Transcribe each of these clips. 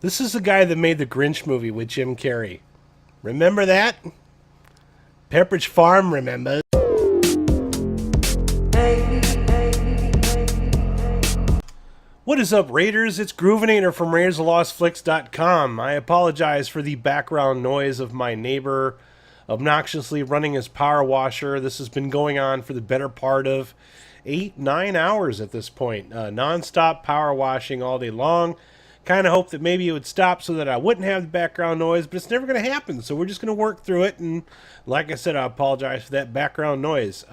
This is the guy that made the Grinch movie with Jim Carrey. Remember that? Pepperidge Farm, remember? What is up, Raiders? It's Groovinator from RaidersOfLostFlix.com. I apologize for the background noise of my neighbor obnoxiously running his power washer. This has been going on for the better part of 8-9 hours at this point. Non-stop power washing all day long. Kind of hoped that maybe it would stop so that I wouldn't have the background noise, but it's never going to happen. So we're just going to work through it. And like I said, I apologize for that background noise.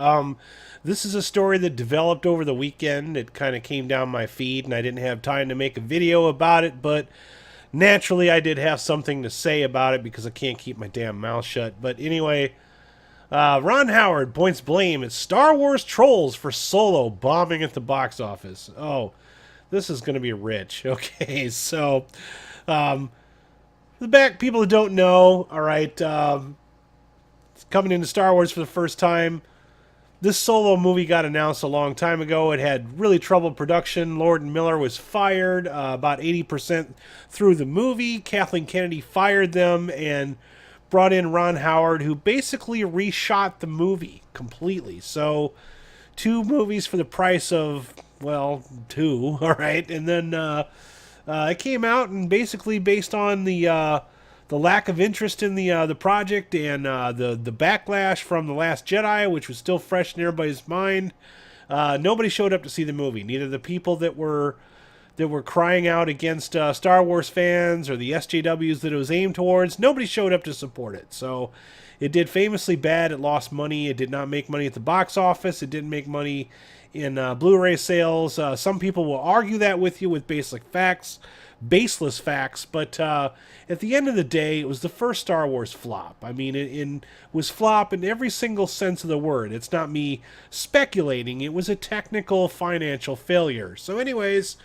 This is a story that developed over the weekend. It kind of came down my feed, and I didn't have time to make a video about it, but naturally I did have something to say about it because I can't keep my damn mouth shut. But anyway, Ron Howard points blame at Star Wars trolls for Solo bombing at the box office. Oh, this is going to be rich. Okay, so the back people that don't know, all right, coming into Star Wars for the first time. This Solo movie got announced a long time ago. It had really troubled production. Lord and Miller was fired about 80% through the movie. Kathleen Kennedy fired them and brought in Ron Howard, who basically reshot the movie completely. So, 2 movies for the price of, well, 2, all right? And then it came out, and basically based on the lack of interest in the project and the backlash from The Last Jedi, which was still fresh in everybody's mind, nobody showed up to see the movie. Neither the people that were crying out against Star Wars fans or the SJWs that it was aimed towards. Nobody showed up to support it. So it did famously bad. It lost money. It did not make money at the box office. It didn't make money in Blu-ray sales. Some people will argue that with you with baseless facts, but at the end of the day, it was the first Star Wars flop. I mean, it was flop in every single sense of the word. It's not me speculating. It was a technical financial failure. So anyways,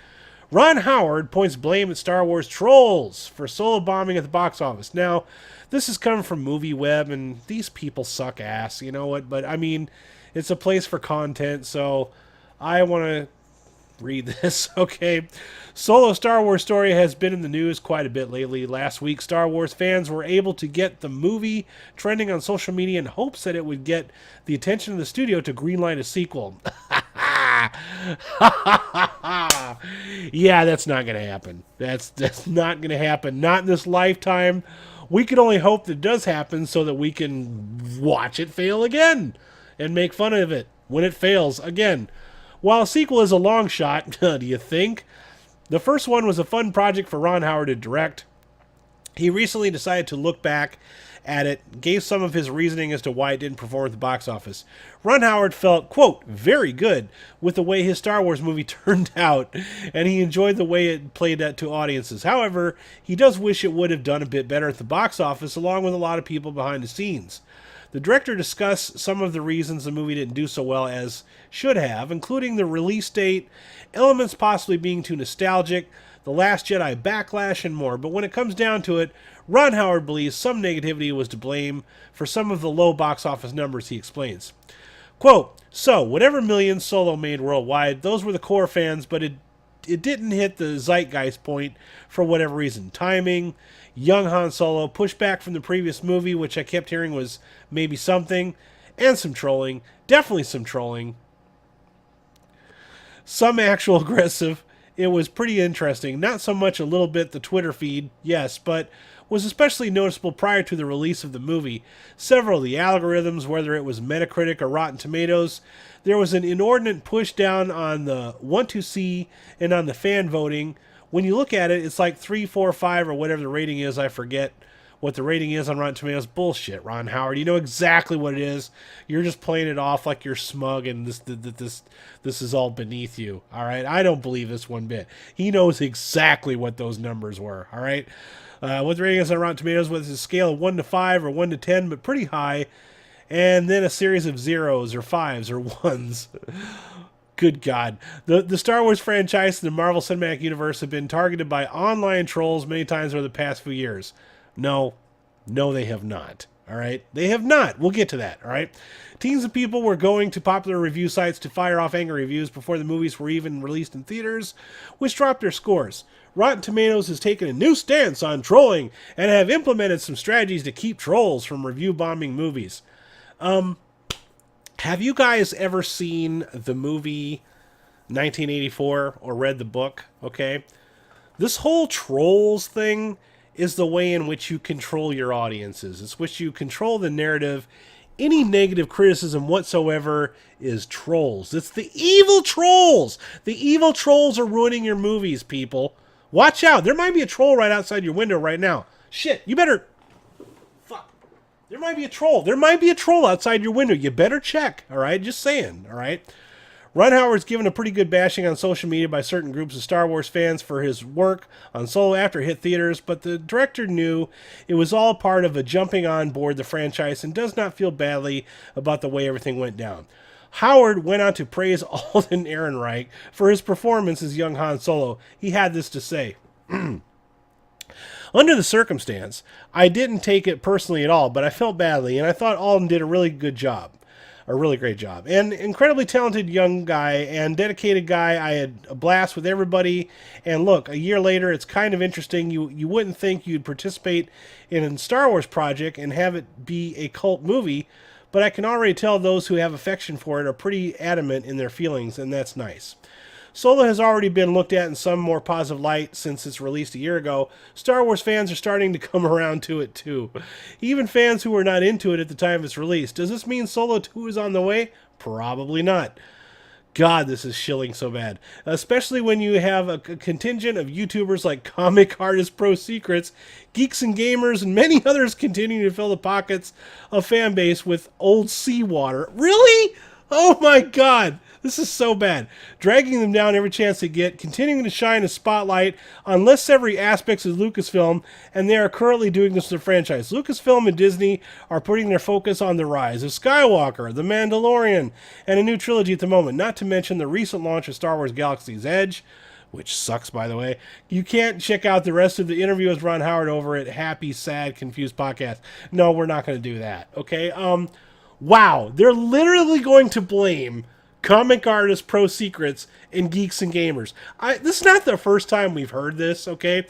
Ron Howard points blame at Star Wars trolls for Solo bombing at the box office. Now, this is coming from MovieWeb, and these people suck ass, you know what? But, I mean, it's a place for content, so I want to read this. Okay. Solo Star Wars story has been in the news quite a bit lately. Last week, Star Wars fans were able to get the movie trending on social media in hopes that it would get the attention of the studio to greenlight a sequel. Yeah, that's not going to happen. That's not going to happen. Not in this lifetime. We can only hope that it does happen so that we can watch it fail again and make fun of it when it fails again. While a sequel is a long shot, do you think? The first one was a fun project for Ron Howard to direct. He recently decided to look back at it, gave some of his reasoning as to why it didn't perform at the box office. Ron Howard felt, quote, very good with the way his Star Wars movie turned out, and he enjoyed the way it played out to audiences. However, he does wish it would have done a bit better at the box office, along with a lot of people behind the scenes. The director discussed some of the reasons the movie didn't do so well as should have, including the release date, elements possibly being too nostalgic, The Last Jedi backlash, and more. But when it comes down to it, Ron Howard believes some negativity was to blame for some of the low box office numbers, he explains. Quote, so, whatever millions Solo made worldwide, those were the core fans, but it didn't hit the zeitgeist point for whatever reason. Timing, young Han Solo, pushback from the previous movie, which I kept hearing was maybe something, and some trolling. Definitely some trolling. Some actual aggressive. It was pretty interesting. Not so much a little bit the Twitter feed, yes, but was especially noticeable prior to the release of the movie. Several of the algorithms, whether it was Metacritic or Rotten Tomatoes, there was an inordinate push down on the want to see and on the fan voting. When you look at it, it's like 3, 4, 5, or whatever the rating is. I forget what the rating is on Rotten Tomatoes. Bullshit, Ron Howard. You know exactly what it is. You're just playing it off like you're smug and this is all beneath you. All right, I don't believe this one bit. He knows exactly what those numbers were. All right, what the rating is on Rotten Tomatoes was a scale of 1 to 5 or 1 to 10, but pretty high, and then a series of zeros or fives or ones. Good God. The Star Wars franchise and the Marvel Cinematic Universe have been targeted by online trolls many times over the past few years. No, they have not. all right? They have not. We'll get to that, all right? Teams of people were going to popular review sites to fire off angry reviews before the movies were even released in theaters, which dropped their scores. Rotten Tomatoes has taken a new stance on trolling and have implemented some strategies to keep trolls from review bombing movies. Have you guys ever seen the movie 1984 or read the book? Okay. This whole trolls thing is the way in which you control your audiences. It's which you control the narrative. Any negative criticism whatsoever is trolls. It's the evil trolls. The evil trolls are ruining your movies, people. Watch out. There might be a troll right outside your window right now. Shit, you better... Fuck. There might be a troll. There might be a troll outside your window. You better check, all right? Just saying, all right? Ron Howard's given a pretty good bashing on social media by certain groups of Star Wars fans for his work on Solo after it hit theaters, but the director knew it was all part of a jumping on board the franchise and does not feel badly about the way everything went down. Howard went on to praise Alden Ehrenreich for his performance as young Han Solo. He had this to say. Under the circumstance, I didn't take it personally at all, but I felt badly, and I thought Alden did a really good job. A really great job. And incredibly talented young guy and dedicated guy. I had a blast with everybody. And look, a year later, it's kind of interesting. You wouldn't think you'd participate in a Star Wars project and have it be a cult movie, but I can already tell those who have affection for it are pretty adamant in their feelings, and that's nice. Solo has already been looked at in some more positive light since its released a year ago. Star Wars fans are starting to come around to it too. Even fans who were not into it at the time of its release. Does this mean Solo 2 is on the way? Probably not. God, this is shilling so bad. Especially when you have a contingent of YouTubers like Comic Artist Pro Secrets, Geeks and Gamers, and many others continuing to fill the pockets of fan base with old seawater. Really? Oh my God. This is so bad. Dragging them down every chance they get, continuing to shine a spotlight on less savory aspects of Lucasfilm, and they are currently doing this to the franchise. Lucasfilm and Disney are putting their focus on the rise of Skywalker, The Mandalorian, and a new trilogy at the moment, not to mention the recent launch of Star Wars Galaxy's Edge, which sucks, by the way. You can't check out the rest of the interview with Ron Howard over at Happy, Sad, Confused Podcast. No, we're not going to do that, okay? Wow, they're literally going to blame Comic Artist Pro Secrets and Geeks and Gamers. This is not the first time we've heard this, okay?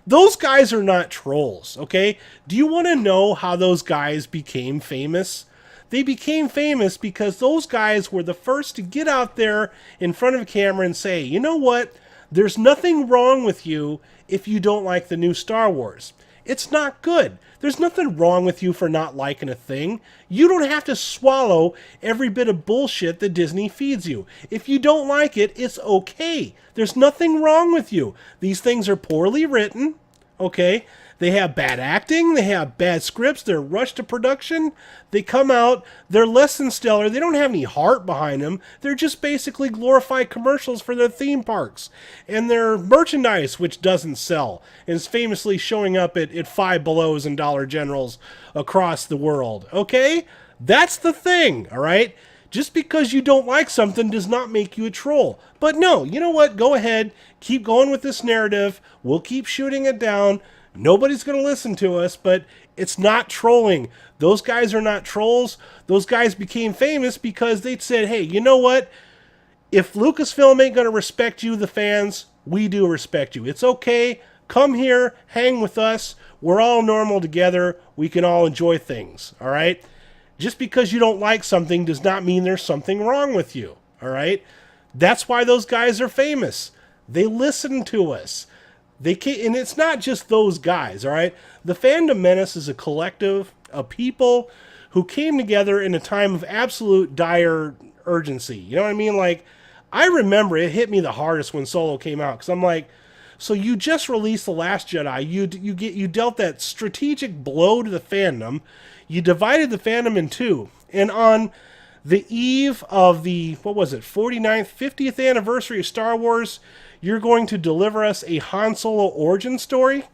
Those guys are not trolls, okay? Do you want to know how those guys became famous? They became famous because those guys were the first to get out there in front of a camera and say, you know what? There's nothing wrong with you if you don't like the new Star Wars. It's not good. There's nothing wrong with you for not liking a thing. You don't have to swallow every bit of bullshit that Disney feeds you. If you don't like it, it's okay. There's nothing wrong with you. These things are poorly written, okay? They have bad acting. They have bad scripts. They're rushed to production. They come out. They're less than stellar. They don't have any heart behind them. They're just basically glorified commercials for their theme parks. And their merchandise, which doesn't sell, and is famously showing up at Five Belows and Dollar Generals across the world. Okay? That's the thing, all right? Just because you don't like something does not make you a troll. But no, you know what? Go ahead. Keep going with this narrative. We'll keep shooting it down. Nobody's going to listen to us, but it's not trolling. Those guys are not trolls. Those guys became famous because they said, hey, you know what? If Lucasfilm ain't going to respect you, the fans, we do respect you. It's okay. Come here. Hang with us. We're all normal together. We can all enjoy things, all right? Just because you don't like something does not mean there's something wrong with you, all right? That's why those guys are famous. They listen to us. And it's not just those guys, all right? The Fandom Menace is a collective of people who came together in a time of absolute dire urgency. You know what I mean? Like, I remember it hit me the hardest when Solo came out, because I'm like, so you just released The Last Jedi. You dealt that strategic blow to the fandom. You divided the fandom in two. And on the eve of the, 49th, 50th anniversary of Star Wars, you're going to deliver us a Han Solo origin story?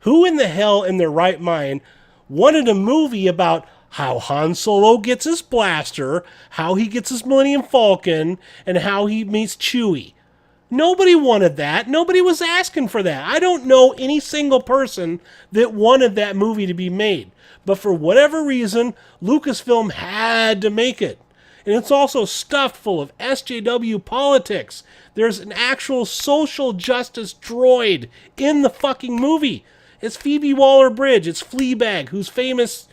Who in the hell in their right mind wanted a movie about how Han Solo gets his blaster, how he gets his Millennium Falcon, and how he meets Chewie? Nobody wanted that. Nobody was asking for that. I don't know any single person that wanted that movie to be made. But for whatever reason, Lucasfilm had to make it. And it's also stuffed full of SJW politics. There's an actual social justice droid in the fucking movie. It's Phoebe Waller-Bridge. It's Fleabag, who's famous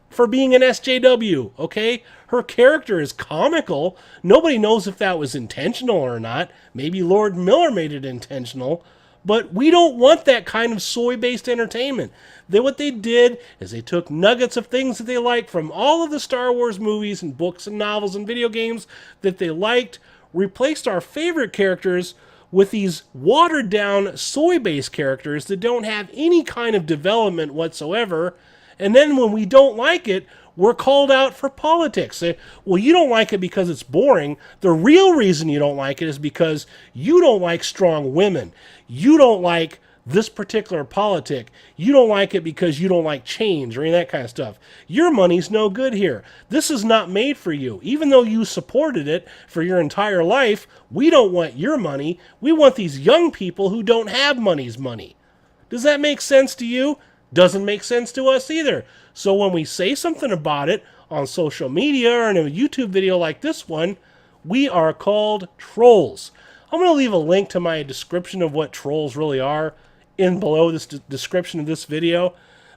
for being an SJW, okay? Her character is comical. Nobody knows if that was intentional or not. Maybe Lord Miller made it intentional. But we don't want that kind of soy-based entertainment. What they did is they took nuggets of things that they liked from all of the Star Wars movies and books and novels and video games that they liked, replaced our favorite characters with these watered-down soy-based characters that don't have any kind of development whatsoever. And then when we don't like it, we're called out for politics. Well, you don't like it because it's boring. The real reason you don't like it is because you don't like strong women. You don't like this particular politic. You don't like it because you don't like change or any of that kind of stuff. Your money's no good here. This is not made for you. Even though you supported it for your entire life, we don't want your money. We want these young people who don't have money's money. Does that make sense to you? Doesn't make sense to us either. So when we say something about it on social media or in a YouTube video like this one, we are called trolls. I'm going to leave a link to my description of what trolls really are in below this description of this video.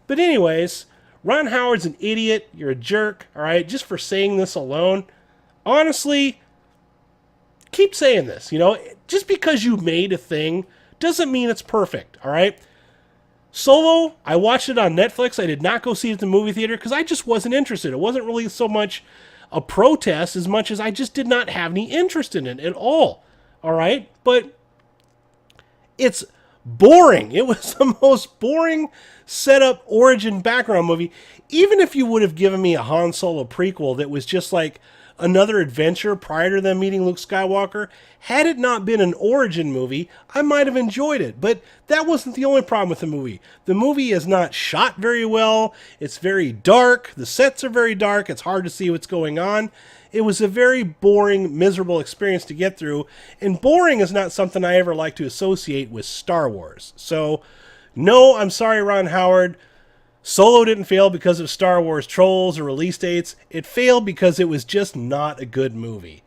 But anyways, Ron Howard's an idiot. You're a jerk, all right, just for saying this alone. Honestly, keep saying this, just because you made a thing doesn't mean it's perfect, all right? Solo, I watched it on Netflix. I did not go see it at the movie theater because I just wasn't interested. It wasn't really so much a protest as much as I just did not have any interest in it at all. All right? But it's boring. It was the most boring setup origin background movie. Even if you would have given me a Han Solo prequel that was just like another adventure prior to them meeting Luke Skywalker, had it not been an origin movie, I might have enjoyed it. But that wasn't the only problem with the movie. The movie is not shot very well. It's very dark. The sets are very dark. It's hard to see what's going on. It was a very boring, miserable experience to get through. And boring is not something I ever like to associate with Star Wars. So, no, I'm sorry, Ron Howard. Solo didn't fail because of Star Wars trolls or release dates. It failed because it was just not a good movie.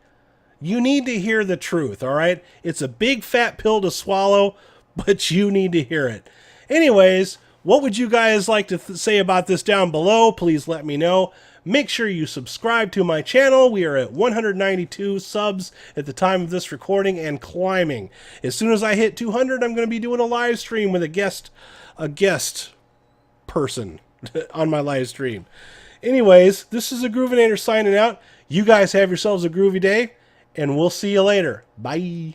You need to hear the truth, all right? It's a big fat pill to swallow, but you need to hear it. Anyways, what would you guys like to say about this down below? Please let me know. Make sure you subscribe to my channel. We are at 192 subs at the time of this recording and climbing. As soon as I hit 200, I'm going to be doing a live stream with a guest person on my live stream. Anyways, this is a Groovinator signing out. You guys have yourselves a groovy day, and we'll see you later. Bye.